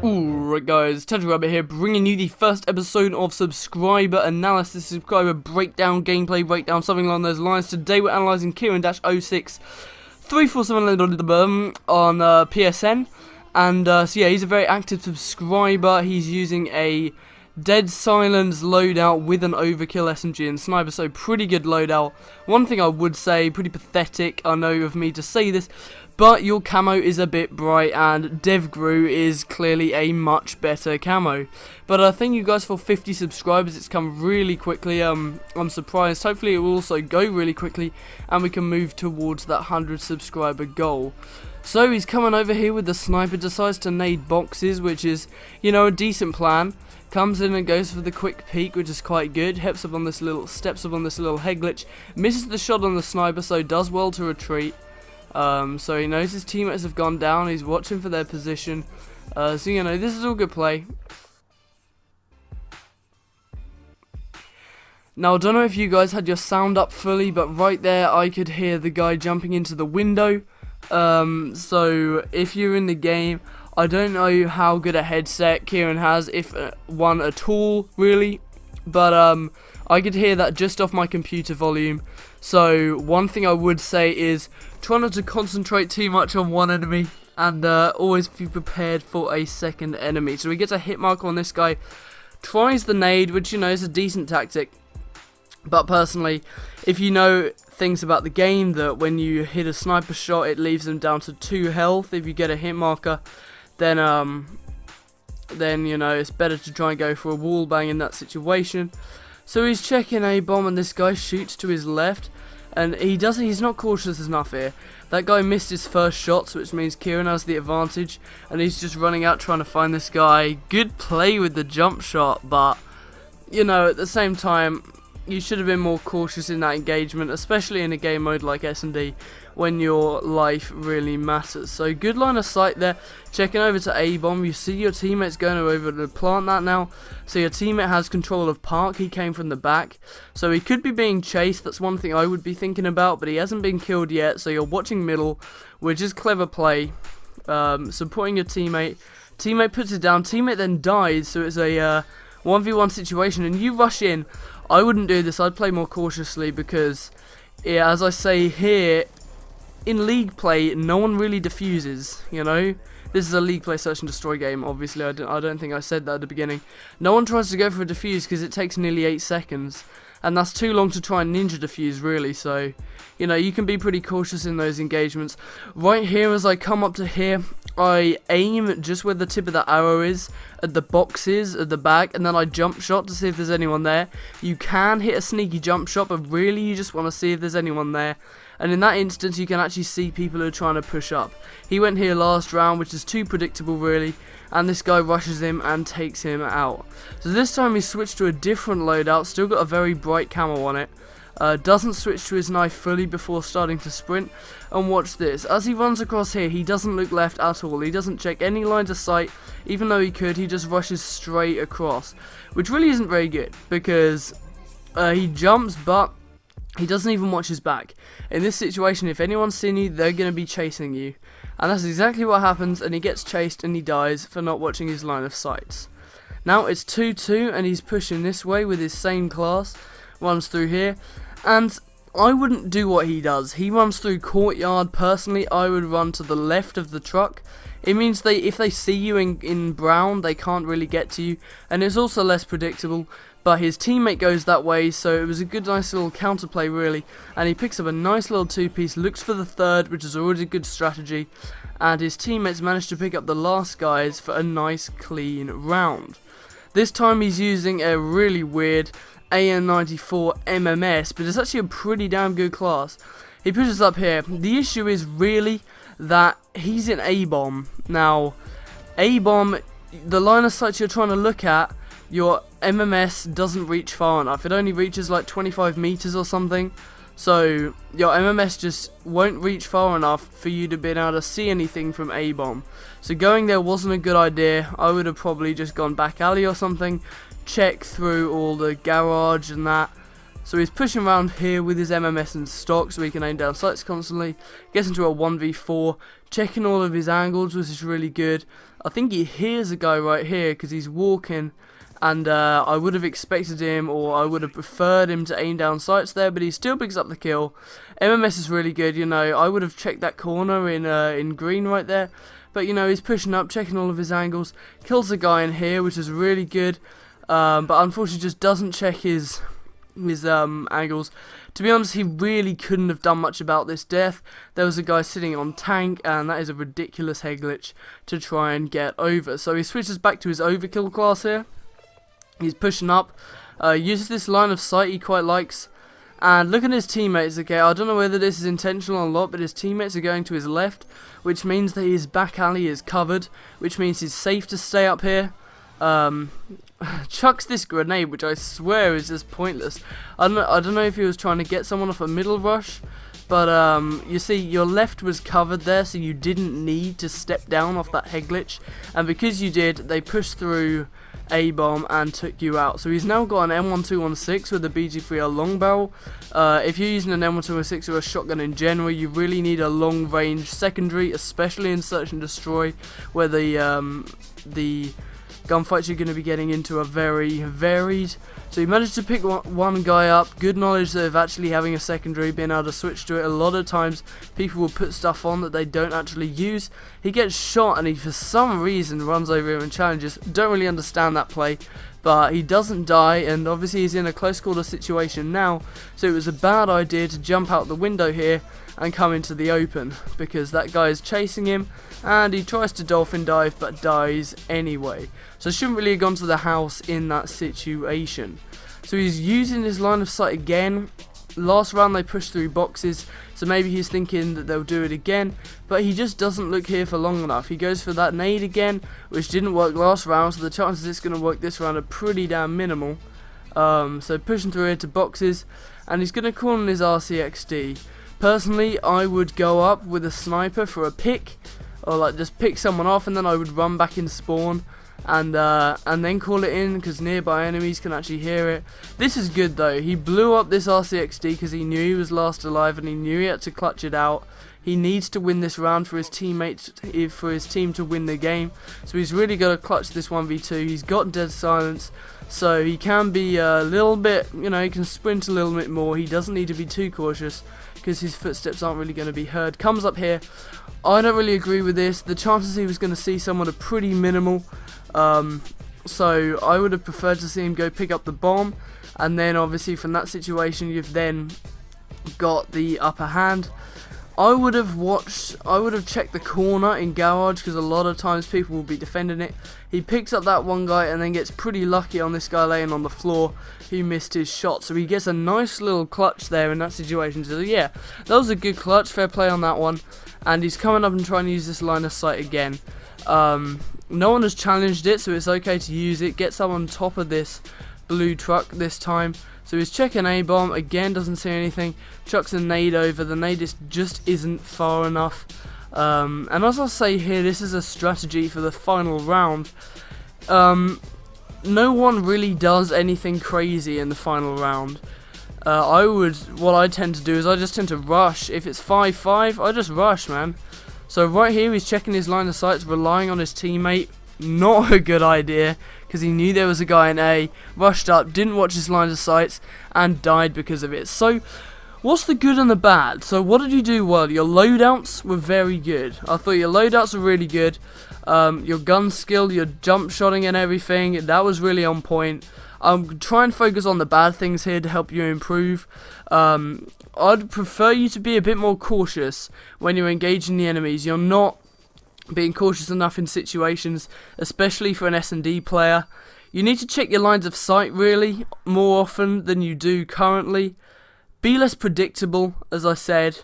Alright guys, thetacticalrabbit here, bringing you the first episode of subscriber analysis, subscriber breakdown, gameplay breakdown, something along those lines. Today we're analysing Kieran-06-347 on PSN, and so yeah, he's a very active subscriber. He's using a Dead Silence loadout with an overkill SMG and sniper, so pretty good loadout. One thing I would say, pretty pathetic, I know of me to say this, but your camo is a bit bright, and DevGru is clearly a much better camo. But thank you guys for 50 subscribers, it's come really quickly. I'm surprised. Hopefully it will also go really quickly, and we can move towards that 100 subscriber goal. So he's coming over here with the sniper, decides to nade boxes, which is, you know, a decent plan. Comes in and goes for the quick peek, which is quite good. Steps up on this little head glitch, misses the shot on the sniper, so does well to retreat. So he knows his teammates have gone down, he's watching for their position, so you know, this is all good play. Now I don't know if you guys had your sound up fully, but right there I could hear the guy jumping into the window. So if you're in the game, I don't know how good a headset Kieran has, if one at all really, but I could hear that just off my computer volume. So one thing I would say is try not to concentrate too much on one enemy, and always be prepared for a second enemy. So he gets a hit mark on this guy, tries the nade, which, you know, is a decent tactic. But personally, if you know things about the game, that when you hit a sniper shot it leaves them down to 2 health if you get a hit marker, then you know, it's better to try and go for a wall bang in that situation. So he's checking a bomb, and this guy shoots to his left, and he's not cautious enough here. That guy missed his first shots, which means Kieran has the advantage, and he's just running out trying to find this guy. Good play with the jump shot, but you know, at the same time, you should have been more cautious in that engagement, especially in a game mode like S&D, when your life really matters. So good line of sight there. Checking over to A-bomb, you see your teammate's going over to plant that now. So your teammate has control of Park, he came from the back. So he could be being chased, that's one thing I would be thinking about, but he hasn't been killed yet, so you're watching middle, which is clever play. Supporting your teammate. Teammate puts it down, teammate then dies, so it's a 1v1 situation, and you rush in. I wouldn't do this, I'd play more cautiously, because, yeah, as I say here, in league play, no one really defuses, you know? This is a league play search and destroy game, obviously, I don't think I said that at the beginning. No one tries to go for a defuse because it takes nearly 8 seconds, and that's too long to try and ninja defuse, really, so, you know, you can be pretty cautious in those engagements. Right here, as I come up to here, I aim just where the tip of the arrow is, at the boxes, at the back, and then I jump shot to see if there's anyone there. You can hit a sneaky jump shot, but really you just want to see if there's anyone there. And in that instance, you can actually see people who are trying to push up. He went here last round, which is too predictable, really, and this guy rushes him and takes him out. So this time he switched to a different loadout, still got a very bright camo on it. Doesn't switch to his knife fully before starting to sprint, and watch this. As he runs across here, he doesn't look left at all, he doesn't check any lines of sight, even though he could, he just rushes straight across, which really isn't very good, because he jumps, but he doesn't even watch his back. In this situation, if anyone's seen you, they're going to be chasing you, and that's exactly what happens, and he gets chased and he dies for not watching his line of sights. Now it's 2-2, and he's pushing this way with his same class, runs through here, and I wouldn't do what he does. He runs through courtyard. Personally, I would run to the left of the truck. It means if they see you in brown, they can't really get to you, and it's also less predictable. But his teammate goes that way, so it was a good, nice little counterplay, really. And he picks up a nice little 2-piece, looks for the third, which is already a good strategy. And his teammates managed to pick up the last guys for a nice, clean round. This time he's using a really weird AN94 MMS, but it's actually a pretty damn good class. He pushes up here. The issue is really that he's in A-bomb. Now, A-bomb, the line of sight you're trying to look at, your MMS doesn't reach far enough. It only reaches like 25 meters or something. So your MMS just won't reach far enough for you to be able to see anything from A-bomb. So going there wasn't a good idea. I would have probably just gone back alley or something, check through all the garage and that, So he's pushing around here with his MMS in stock so he can aim down sights constantly. Gets into a 1v4, checking all of his angles, which is really good. I think he hears a guy right here because he's walking, and I would have expected him, or I would have preferred him to aim down sights there, but he still picks up the kill. MMS is really good, you know. I would have checked that corner in green right there, but you know, he's pushing up, checking all of his angles, kills the guy in here, which is really good, but unfortunately just doesn't check his angles. To be honest, he really couldn't have done much about this death. There was a guy sitting on tank, and that is a ridiculous head glitch to try and get over. So he switches back to his overkill class here. He's pushing up, uses this line of sight he quite likes, and look at his teammates. Okay, I don't know whether this is intentional or not, but his teammates are going to his left, which means that his back alley is covered, which means he's safe to stay up here. Chucks this grenade, which I swear is just pointless. I don't know if he was trying to get someone off a middle rush, but you see, your left was covered there, so you didn't need to step down off that head glitch, and because you did, they pushed through A-bomb and took you out. So he's now got an M1216 with a BG3 long barrel. If you're using an M1216 or a shotgun in general, you really need a long range secondary, especially in search and destroy, where the gunfights you're going to be getting into are very varied. So he managed to pick one guy up. Good knowledge of actually having a secondary, being able to switch to it. A lot of times people will put stuff on that they don't actually use. He gets shot and he for some reason runs over him and challenges. Don't really understand that play, but he doesn't die, and obviously he's in a close quarter situation now, so it was a bad idea to jump out the window here and come into the open, because that guy is chasing him and he tries to dolphin dive but dies anyway. So shouldn't really have gone to the house in that situation. So he's using his line of sight again. Last round they pushed through boxes, so maybe he's thinking that they'll do it again, but he just doesn't look here for long enough. He goes for that nade again, which didn't work last round, so the chances it's going to work this round are pretty damn minimal. So pushing through here to boxes, and he's going to call on his RCXD. Personally, I would go up with a sniper for a pick, or like just pick someone off, and then I would run back in spawn and then call it in, because nearby enemies can actually hear it. This is good though. He blew up this RCXD because he knew he was last alive and he knew he had to clutch it out. He needs to win this round for his teammates, for his team to win the game. So he's really got to clutch this 1v2. He's got dead silence, so he can be a little bit, you know, he can sprint a little bit more. He doesn't need to be too cautious because his footsteps aren't really going to be heard. Comes up here. I don't really agree with this. The chances he was going to see someone are pretty minimal. So I would have preferred to see him go pick up the bomb, and then obviously from that situation you've then got the upper hand. I would have checked the corner in garage, because a lot of times people will be defending it. He picks up that one guy and then gets pretty lucky on this guy laying on the floor who missed his shot, so he gets a nice little clutch there in that situation. So yeah, that was a good clutch, fair play on that one. And he's coming up and trying to use this line of sight again. No one has challenged it, so it's okay to use it. Gets up on top of this blue truck this time. So he's checking A-bomb, again doesn't see anything, chucks a nade over, the nade just isn't far enough. And as I'll say here, this is a strategy for the final round. No one really does anything crazy in the final round. What I tend to do is I just tend to rush. If it's 5-5, I just rush, man. So right here he's checking his line of sights, relying on his teammate. Not a good idea, because he knew there was a guy in A, rushed up, didn't watch his line of sights, and died because of it. So what's the good and the bad? So what did you do well? Your loadouts were very good. I thought your loadouts were really good. Your gun skill, your jump shotting and everything, that was really on point. Try and focus on the bad things here to help you improve. I'd prefer you to be a bit more cautious when you're engaging the enemies. You're not being cautious enough in situations, especially for an S&D player. You need to check your lines of sight really more often than you do currently. Be less predictable, as I said.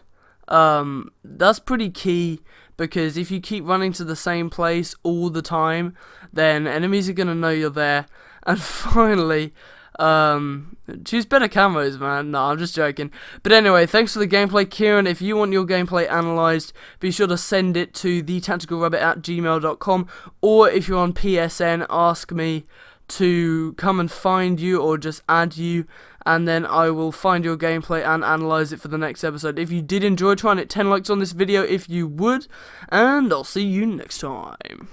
That's pretty key, because if you keep running to the same place all the time, then enemies are going to know you're there. And finally, choose better camos, man. No, I'm just joking. But anyway, thanks for the gameplay, Kieran. If you want your gameplay analysed, be sure to send it to thetacticalrabbit@gmail.com, or if you're on PSN, ask me to come and find you or just add you, and then I will find your gameplay and analyze it for the next episode. If you did enjoy, try and hit 10 likes on this video if you would, and I'll see you next time.